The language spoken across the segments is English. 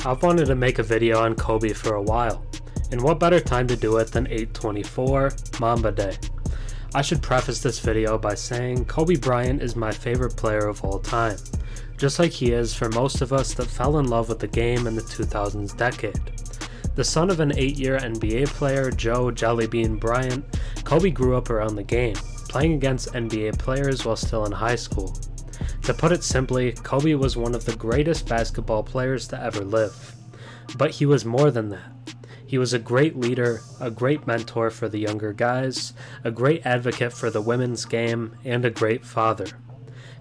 I've wanted to make a video on Kobe for a while, and what better time to do it than 8/24, Mamba Day. I should preface this video by saying Kobe Bryant is my favorite player of all time, just like he is for most of us that fell in love with the game in the 2000s decade. The son of an 8-year NBA player, Joe Jellybean Bryant, Kobe grew up around the game, playing against NBA players while still in high school. To put it simply, Kobe was one of the greatest basketball players to ever live. But he was more than that. He was a great leader, a great mentor for the younger guys, a great advocate for the women's game, and a great father.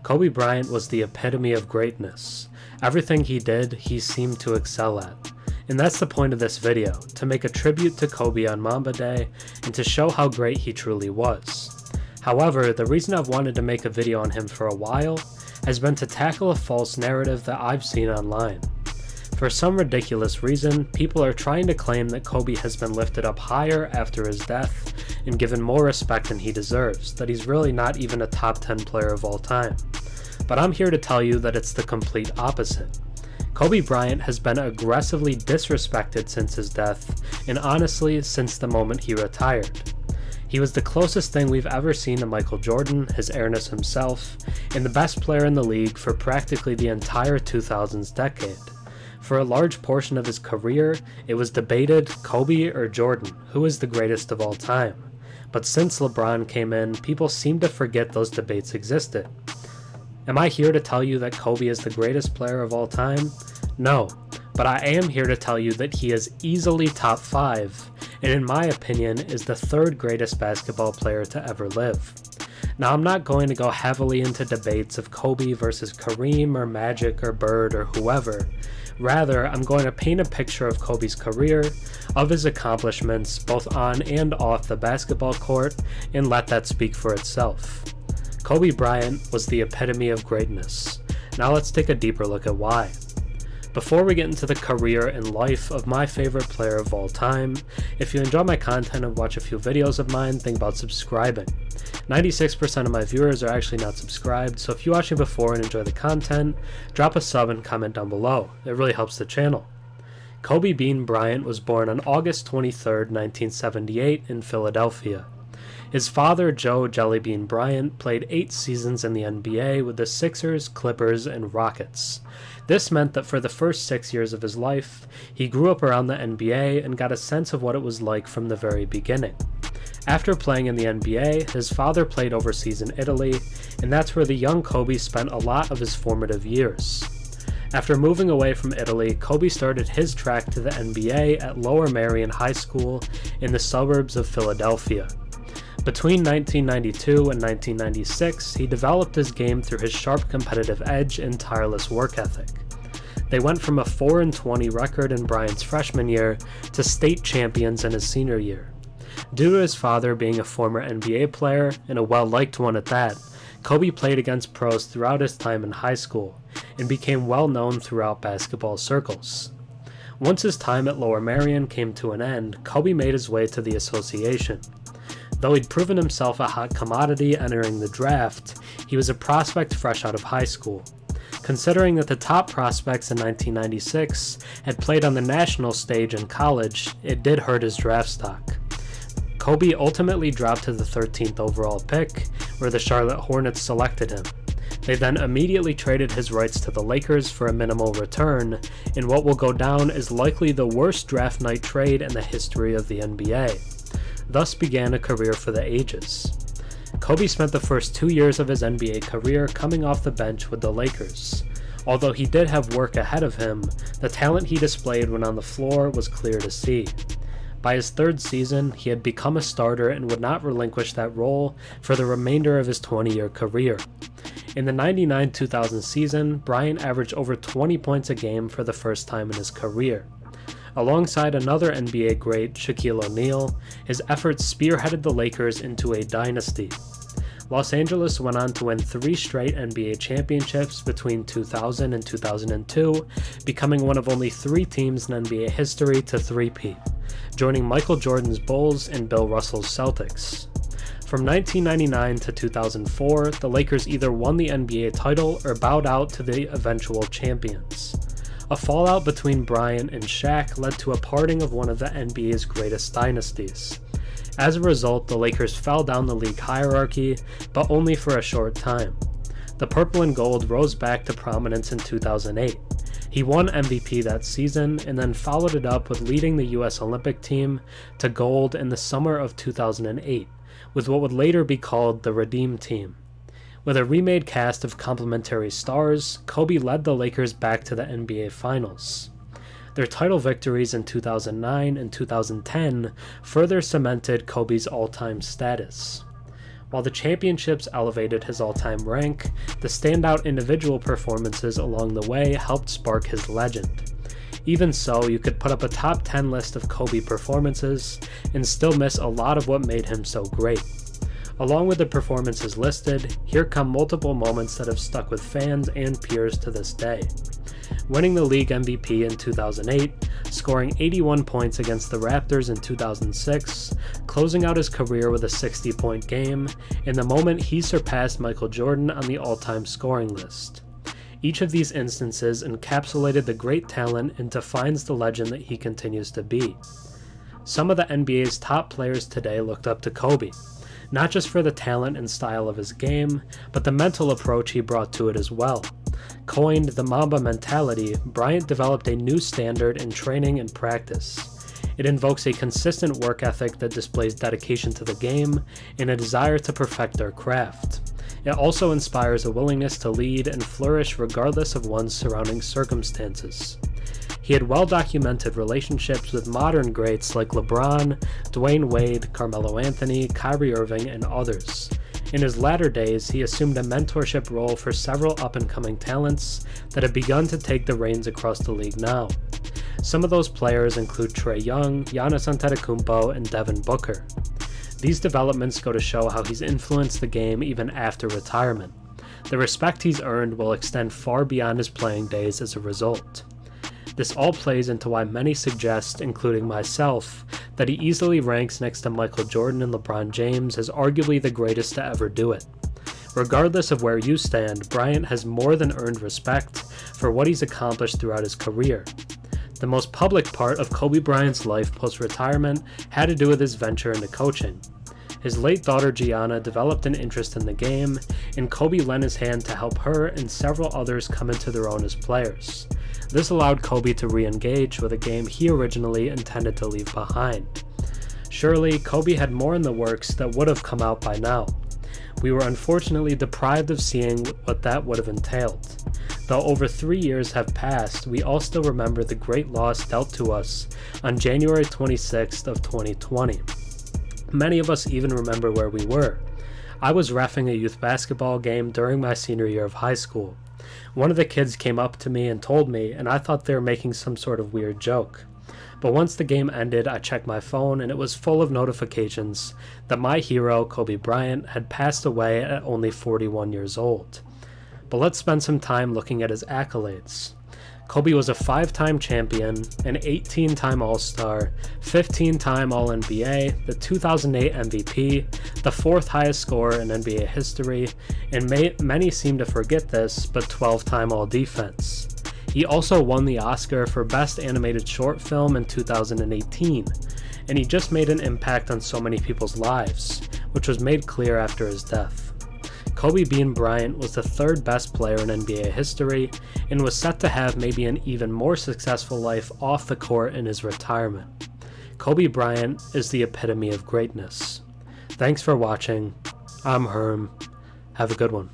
Kobe Bryant was the epitome of greatness. Everything he did, he seemed to excel at. And that's the point of this video, to make a tribute to Kobe on Mamba Day and to show how great he truly was. However, the reason I've wanted to make a video on him for a while has been to tackle a false narrative that I've seen online. For some ridiculous reason, people are trying to claim that Kobe has been lifted up higher after his death and given more respect than he deserves, that he's really not even a top 10 player of all time. But I'm here to tell you that it's the complete opposite. Kobe Bryant has been aggressively disrespected since his death, and honestly, since the moment he retired. He was the closest thing we've ever seen to Michael Jordan, his airness himself, and the best player in the league for practically the entire 2000s decade. For a large portion of his career, it was debated Kobe or Jordan, who is the greatest of all time. But since LeBron came in, people seem to forget those debates existed. Am I here to tell you that Kobe is the greatest player of all time? No, but I am here to tell you that he is easily top 5, and in my opinion is the third greatest basketball player to ever live. Now, I'm not going to go heavily into debates of Kobe versus Kareem or Magic or Bird or whoever. Rather, I'm going to paint a picture of Kobe's career, of his accomplishments both on and off the basketball court, and let that speak for itself. Kobe Bryant was the epitome of greatness. Now let's take a deeper look at why. Before we get into the career and life of my favorite player of all time, if you enjoy my content and watch a few videos of mine, think about subscribing. 96% of my viewers are actually not subscribed, so if you watched me before and enjoy the content, drop a sub and comment down below. It really helps the channel. Kobe Bean Bryant was born on August 23, 1978 in Philadelphia. His father, Joe Jellybean Bryant, played 8 seasons in the NBA with the Sixers, Clippers, and Rockets. This meant that for the first 6 years of his life, he grew up around the NBA and got a sense of what it was like from the very beginning. After playing in the NBA, his father played overseas in Italy, and that's where the young Kobe spent a lot of his formative years. After moving away from Italy, Kobe started his track to the NBA at Lower Merion High School in the suburbs of Philadelphia. Between 1992 and 1996, he developed his game through his sharp competitive edge and tireless work ethic. They went from a 4-20 record in Bryant's freshman year to state champions in his senior year. Due to his father being a former NBA player, and a well-liked one at that, Kobe played against pros throughout his time in high school, and became well known throughout basketball circles. Once his time at Lower Merion came to an end, Kobe made his way to the association. Though he'd proven himself a hot commodity entering the draft, he was a prospect fresh out of high school. Considering that the top prospects in 1996 had played on the national stage in college, it did hurt his draft stock. Kobe ultimately dropped to the 13th overall pick, where the Charlotte Hornets selected him. They then immediately traded his rights to the Lakers for a minimal return, in what will go down as likely the worst draft night trade in the history of the NBA. Thus began a career for the ages. Kobe spent the first 2 years of his NBA career coming off the bench with the Lakers. Although he did have work ahead of him, the talent he displayed when on the floor was clear to see. By his 3rd season, he had become a starter and would not relinquish that role for the remainder of his 20-year career. In the 99-2000 season, Bryant averaged over 20 points a game for the first time in his career. Alongside another NBA great, Shaquille O'Neal, his efforts spearheaded the Lakers into a dynasty. Los Angeles went on to win 3 straight NBA championships between 2000 and 2002, becoming one of only 3 teams in NBA history to three-peat, joining Michael Jordan's Bulls and Bill Russell's Celtics. From 1999 to 2004, the Lakers either won the NBA title or bowed out to the eventual champions. A fallout between Bryant and Shaq led to a parting of one of the NBA's greatest dynasties. As a result, the Lakers fell down the league hierarchy, but only for a short time. The purple and gold rose back to prominence in 2008. He won MVP that season and then followed it up with leading the US Olympic team to gold in the summer of 2008, with what would later be called the Redeem Team. With a remade cast of complementary stars, Kobe led the Lakers back to the NBA Finals. Their title victories in 2009 and 2010 further cemented Kobe's all-time status. While the championships elevated his all-time rank, the standout individual performances along the way helped spark his legend. Even so, you could put up a top 10 list of Kobe performances and still miss a lot of what made him so great. Along with the performances listed, here come multiple moments that have stuck with fans and peers to this day. Winning the league MVP in 2008, scoring 81 points against the Raptors in 2006, closing out his career with a 60-point game, and the moment he surpassed Michael Jordan on the all-time scoring list. Each of these instances encapsulated the great talent and defines the legend that he continues to be. Some of the NBA's top players today looked up to Kobe, not just for the talent and style of his game, but the mental approach he brought to it as well. Coined the Mamba mentality, Bryant developed a new standard in training and practice. It invokes a consistent work ethic that displays dedication to the game and a desire to perfect their craft. It also inspires a willingness to lead and flourish regardless of one's surrounding circumstances. He had well-documented relationships with modern greats like LeBron, Dwayne Wade, Carmelo Anthony, Kyrie Irving, and others. In his latter days, he assumed a mentorship role for several up-and-coming talents that have begun to take the reins across the league now. Some of those players include Trae Young, Giannis Antetokounmpo, and Devin Booker. These developments go to show how he's influenced the game even after retirement. The respect he's earned will extend far beyond his playing days as a result. This all plays into why many suggest, including myself, that he easily ranks next to Michael Jordan and LeBron James as arguably the greatest to ever do it. Regardless of where you stand, Bryant has more than earned respect for what he's accomplished throughout his career. The most public part of Kobe Bryant's life post-retirement had to do with his venture into coaching. His late daughter Gianna developed an interest in the game, and Kobe lent his hand to help her and several others come into their own as players. This allowed Kobe to re-engage with a game he originally intended to leave behind. Surely, Kobe had more in the works that would have come out by now. We were unfortunately deprived of seeing what that would have entailed. Though over 3 years have passed, we all still remember the great loss dealt to us on January 26th of 2020. Many of us even remember where we were. I was reffing a youth basketball game during my senior year of high school. One of the kids came up to me and told me, and I thought they were making some sort of weird joke. But once the game ended, I checked my phone and it was full of notifications that my hero, Kobe Bryant, had passed away at only 41 years old. But let's spend some time looking at his accolades. Kobe was a 5-time champion, an 18-time All-Star, 15-time All-NBA, the 2008 MVP, the 4th highest scorer in NBA history, and many seem to forget this, but 12-time All-Defense. He also won the Oscar for Best Animated Short Film in 2018, and he just made an impact on so many people's lives, which was made clear after his death. Kobe Bean Bryant was the 3rd best player in NBA history and was set to have maybe an even more successful life off the court in his retirement. Kobe Bryant is the epitome of greatness. Thanks for watching. I'm Herm. Have a good one.